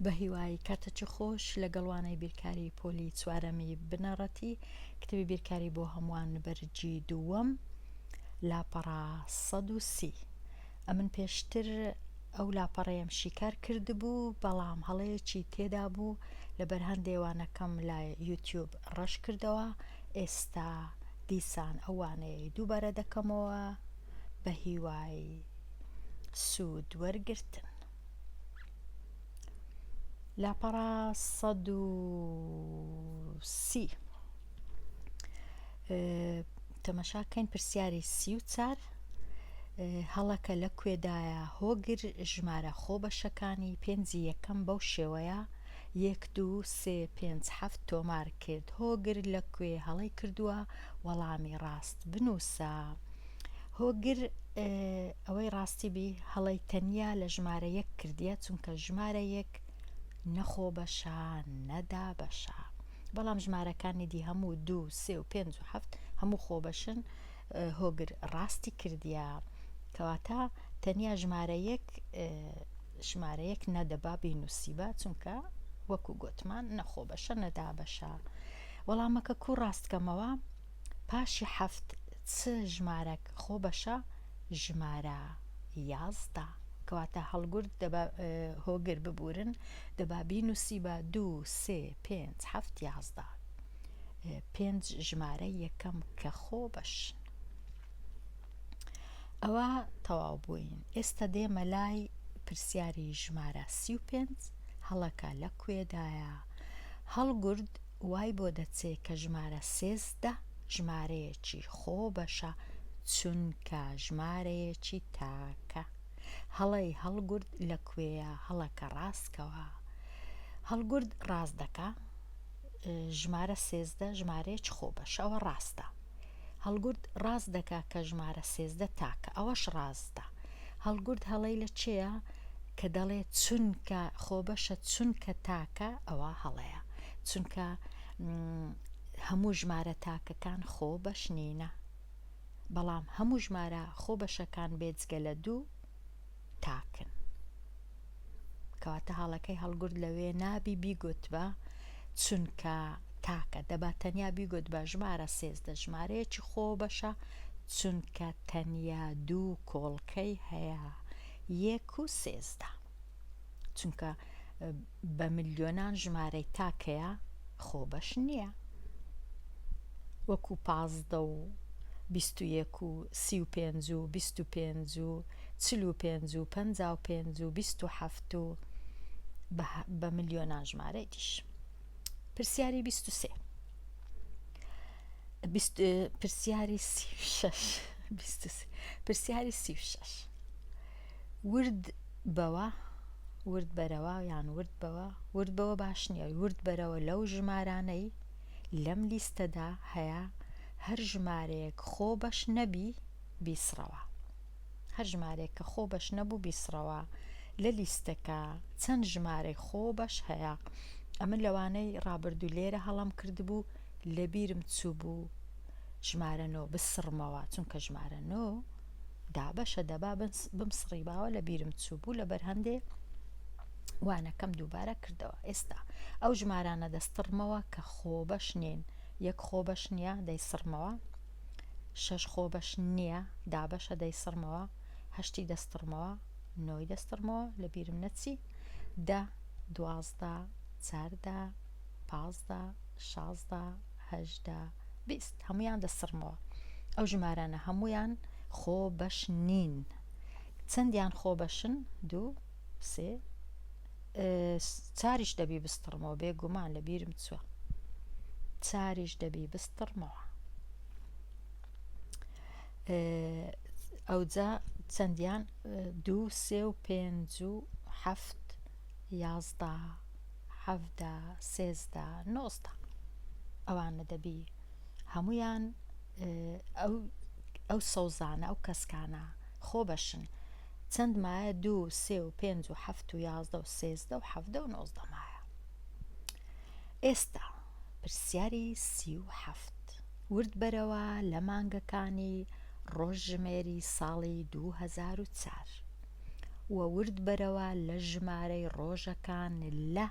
بە هیوای کاتەچ خۆش لەگەڵوانەی بیرکاری پۆلی چوارەمی بنەڕەتی کتێبی بیرکاری بۆ هەمووان بەرجی دووەم لاپەڕا 130. ئەمن پێشتر ئەو لاپەڕەیەم شیکار کردبوو بەڵام هەڵەیەکی تێدا بوو لەبەر هەندێوانەکەم لای یوتیوب ڕەش کردەوە. ئێستا دیسان ئەوانەیە دووبارە دەکەمەوە بە هیوای سوود وەرگرتن. لاپەڕا 130 تەمەشاکەین. پرسیاری 34 هەڵەکە لەکوێدایە هۆگر ژمارە خۆبەشەکانی پێنجی یەکەم بەو شێوەیە 1 2 3 5 7 تۆمار کرد. هۆگر لەکوێ هەڵەی کردووە؟ وەڵامی ڕاست بنووسە. هۆگر ئەوەی ڕاستی بی هەڵەی تەنیا لە ژمارە یەک کردیە چونکە ژمارە یەک نەخۆ بەشە نەدا بەشە، بەڵام ژمارەکانی دی هەموو 2 3 و 5 و 7 هەموو خۆ بەشن. هۆگر ڕاستی کردیە کەواتە تەنیا ژمارە یەک نەدەبا بینوسیبە چونکە وەکو گوتمان نەخۆ بەشە نەدا بەشە. وەڵامەکە کوو ڕاستکەمەوە پاشی 7 چ ژمارەك خۆ بەشە؟ ژمارە 11. کەواتە هەڵگورد هۆگر ببورن دەبا بینوسی بە 2 3 5 7 11 5 ژمارە یەکەم کە خۆ بەشن. ئەوە تەواو بووین. ئێستا دێمە لای پرسیاری ژمارە 35 هەڵەکە لەکوێدایە؟ هەڵگورد وای بۆ دەچێ کە ژمارە 13 ژمارەیەکی خۆ بەشە چونکە ژمارەیەکی تاکە. هەڵەی هەڵگورد لەکوێیە؟ هەڵەکە ڕاستکەوە. هەڵگورد ڕاست دەکا ژمارە 13 ژمارەیەکی خۆ بەشە، ئەوە ڕاستە. هەڵگورد ڕاست دەکا کە ژمارە 13 تاکە، ئەوەش ڕاستە. هەڵگورد هەڵەی لە چێە؟ کە دەڵێ چونکە خۆ بەشە چونکە تاکە، ئەوە هەڵەیە چونکە هەموو ژمارە تاکەکان خۆ بەش نینە، بەڵام هەموو ژمارە خۆ بەشەکان بێجگە لە 2 تاکن. کەواتە هەڵەکەی هەڵگورد لەوێ نابی بیگوت بە چونکە تاکە، دەبا تەنیا بیگوت بە ژمارە 13 ژمارەیەکی خۆ بەشە چونکە تەنیا 2 کۆڵکەی هەیە 1 و 13. چونکە بە ملیۆنان ژمارەی تاکەیە خۆ بەش نییە، وەکو 15 و 21 و 35 و 25 و 45 و 55 و 27 و بە ملیۆنان ژمارەی دیش. پرسیاری 23 پرسیاری 36 پرسیاری 36 ورد بەوە ورد بەرەوە یان ورد بەوە؟ ورد بەوە باش نییە. ورد بەرەوە لەو ژمارانەی لەم لیستەدا هەیە هەر ژمارەیەک خۆ بەش نەبی بیسڕەوە. هەر ژمارەیەک کە خۆ بەش نەبوو بیسڕەوە لە لیستەکە چەند ژمارەی خۆ بەش هەیە. ئەمن لەوانەی ڕابردوو لێرە هەڵام کردبوو لە بیرم چوو بوو ژمارە 9 بسڕمەوە چونکە ژمارە 9 دابەشە دەبا بمسڕیباوە لە بیرم چوو بوو لەبەر هەندێ وانەکەم دووبارە کردەوە. ئێستا ئەو ژمارانە دەستڕمەوە کە خۆ بەش نین. 1 خۆ بەش نییە دەیسڕمەوە، 6 خۆ بەش نییە دابەشە دەیسڕمەوە، 8 دەستڕمەوە، 9 دەستڕمەوە لە بیرم نەچی، 10 12 14 15 16 18 20 هەمویان دەسڕمەوە. ئەو ژمارانە هەمویان خۆ بەش نین. چەندیان خۆ بەشن؟ 2 3 4 دەبی بستڕمەوە بێگومان لە بیرم چووە 4 دەبی بستڕمەوە. ئەوجا چەندیان 2 3 و 5 و 7 11 17 13 19 ئەوانە دەبی هەمویان ئەو سەوزانە ئەو کەسکانە خۆ بەشن. چەند مایە؟ 2 3 و 5 و 7 و 11 و 13 و 17 و 19 مایە. ئێستا پرسیاری 37 ورد بەرەوە لە مانگەکانی ڕۆژژمێری ساڵی 2004 و ورد بەرەوە لە ژمارەی ڕۆژەکان لە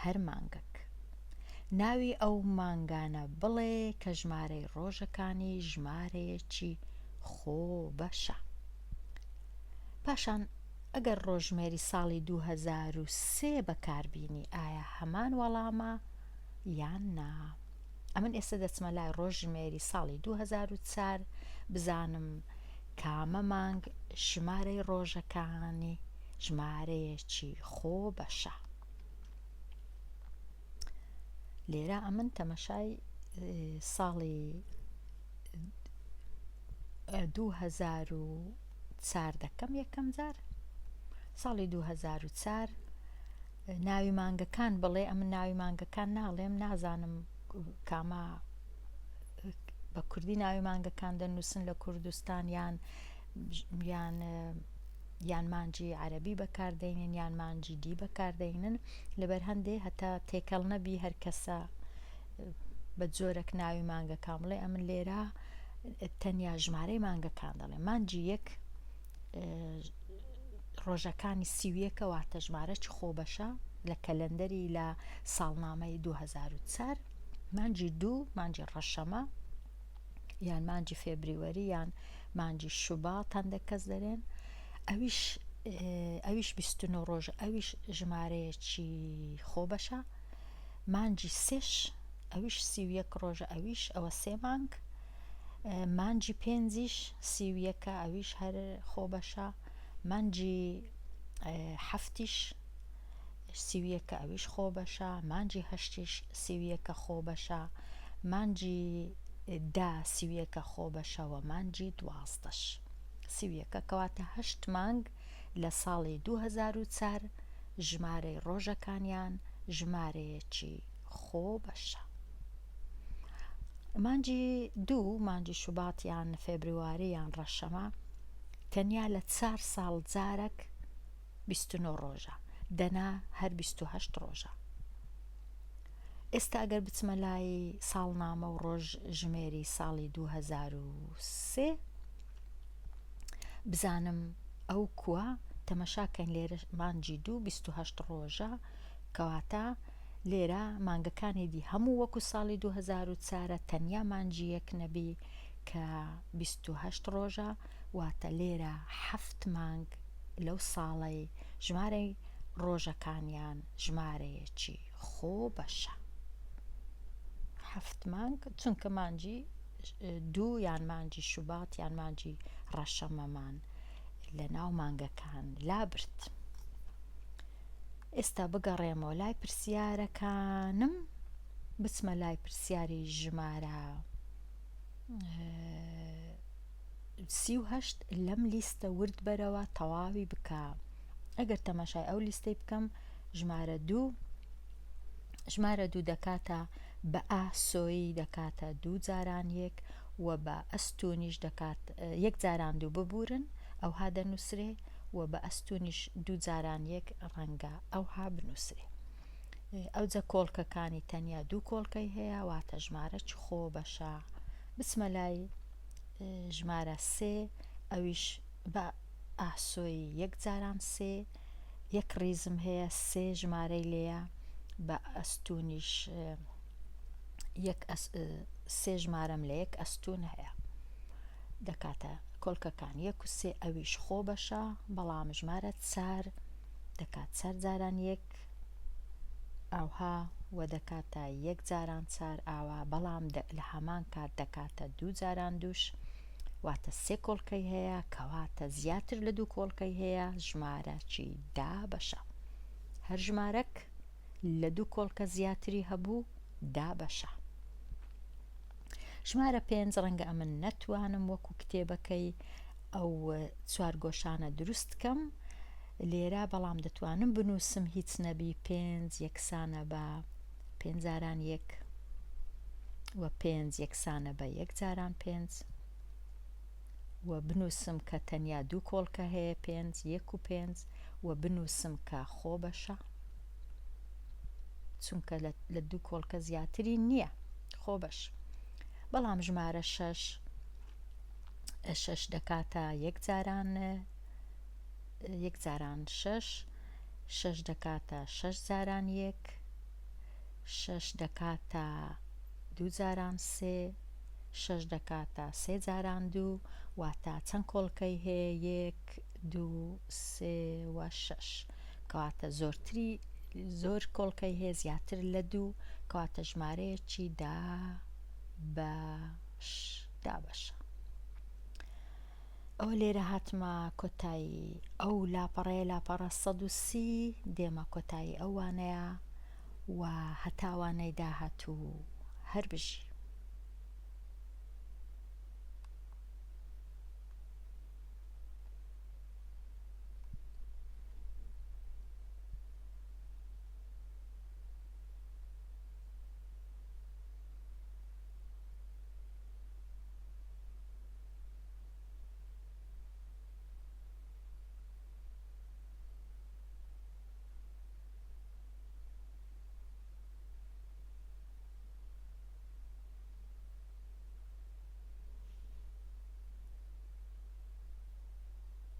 هەر مانگەک. ناوی ئەو مانگانە بڵێ کە ژمارەی ڕۆژەکانی ژمارەیەکی خۆبەشە. پاشان ئەگەر ڕۆژمێری ساڵی 2003 بەکاربینی ئایا هەمان وەڵامە یان نا. ئەمن ئێستا دەچمە لای ڕۆژمێری ساڵی 2004 بزانم کامە مانگ ژمارەی ڕۆژەکانی ژمارەیەکی خۆبەشە. لێرە ئەمن تەمەشای ساڵی 2004 دەکەم یەکەم جار. ساڵی 2004 ناوی مانگەکان بڵێ، ئەمن ناوی مانگەکان ناڵێم، نازانم کامە بە کوردی ناوی مانگەکان دەنووسن لە کوردستان یان مانجی عەرەبی بەکاردێنن یان مانجی دی بەکاردێنن، لەبەر هەندێ هەتا تێکەڵ نەبی هەر کەسە بە جۆرەك ناوی مانگەکان بڵێ. ئەمن لێرە تەنیا ژمارەی مانگەکان دەڵێ. مانجی یەک ڕۆژەکانی 31 واتە ژمارەی خۆبەشە لە کەلەندەری لە ساڵنامەی 2004. مانجی دوو مانجی ڕەشەمە یان مانجی فێبریوەری یان مانجی شوباڵ هەندێک کەس دەرێن، ئەویش 29 ڕۆژە، ئەویش ژمارەیەکی خۆبەشە. مانجی سێش ئەویش 31 ڕۆژە، ئەویش ئەوە 3 مانگ. مانجی پێنجیش 31، ئەویش هەر خۆبەشە. مانجی هەفتیش 31، ئەویش خۆبەشە. مانجی هەشتیش 31 خۆبەشە. مانجی دا 31 خۆبەشەوە. مانجی 12ش 31، کەواتە 8 مانگ لە ساڵی 2004 ژمارەی ڕۆژەکانیان ژمارەیەکی خۆبەشە. مانجی دوو مانجی شوبات یان فێبریواری یان ڕەشەمە تەنیا لە 4 ساڵ جارێک 29 ڕۆژە، دەنا هەر 28 ڕۆژە. ئێستا ئەگەر بچمە لای ساڵنامە و ڕۆژ ژمێری ساڵی 2003 بزانم ئەو کووە تەمەشاکەن. لێرە مانجی دوو 28 ڕۆژە، کەواتە لێرە مانگەکانی دی هەموو وەکو ساڵی 2004 تەنیا مانجی یەک نەبی کە 28 ڕۆژە، واتە لێرە 7 مانگ لەو ساڵی ژمارەی ڕۆژەکانیان ژمارەیەکی خۆبەشە. 7 مانگ، چونکە مانجی دوو یان مانجی شوبات یان مانجی ڕەشەمەمان لە ناو مانگەکان لابرد. ئێستا بگەڕێمەوە لای پرسیارەکانم، بچمە لای پرسیاری ژمارە 38 لەم لیستە ورد بەرەوە تەواوی بکە. ئەگەر تەماشای ئەو لیستەی بکەم، ژمارە دوو دەکاتە بە ئا سۆیی دەکاتە 2 جاران 1 و بە ئەستونیش دەکات 1 جاران 2 ببورن ئەوها دەنووسرێ و بە ئەستونیش 2 جاران 1 ڕەنگە ئەوها بنووسرێ. ئەوجە کۆڵکەکانی تەنیا 2 کۆڵکەی هەیە، واتە ژمارە خۆبەشە. بچمە لای ژمارە 3، ئەویش بە ئاسۆی 1 جاران 3، 1 ڕیزم هەیە 3 ژمارەی لێیە، بە ئەستونیش 3 ژمارەم لە 1 ئەستون هەیە، دەکاتە کۆڵکەکان 1 و 3. ئەویش خۆبەشە، بەڵام ژمارە 4 دەکات 4 جاران 1 ئەوها و دەکاتە 1 جاران 4 ئاوا، بەڵام لە هەمان کات دەکاتە 2 جاران 2ش، واتە 3 کۆڵکەی هەیە، کەواتە زیاتر لە 2 کۆڵکەی هەیە، ژمارەی دا بەشە. هەر ژمارەك لە 2 کۆڵکە زیاتری هەبوو دا بەشە. ژمارە 5 ڕەنگە ئەمن نەتوانم وەکو کتێبەکەی ئەو 4 گۆشانە دروست کەم لێرە، بەڵام دەتوانم بنووسم هیچ نەبی 5 یەکسانە بە 5 جاران 1 و 5 یەکسانە بە 1 جاران 5 و بنووسم کە تەنیا 2 کۆڵکە هەیە 5 1 و 5 و بنووسم کە خۆبەشە، چونکە لە 2 کۆڵکە زیاتری نییە، خۆبەش. بەڵام ژمارە 6 دەکاتە 1 جاران یەک جاران 6 6 دەکاتە 6 جاران 1 6 دەکاتە 2 جاران 3 6 دەکاتە 3 جاران 2 واتە چەند کۆڵکەی هەیە 1 2 3 و 6 کەواتە زۆر کۆڵکەی هەیە زیاتر لە 2 کەواتە ژمارەیەکی دابەشە. ئەو لێرە هاتمە کۆتایی ئەو لاپەڕەیە لاپەڕە 130 دێمە کۆتایی ئەوانەیە و هەتاوانەی داهاتوو هەر بژی.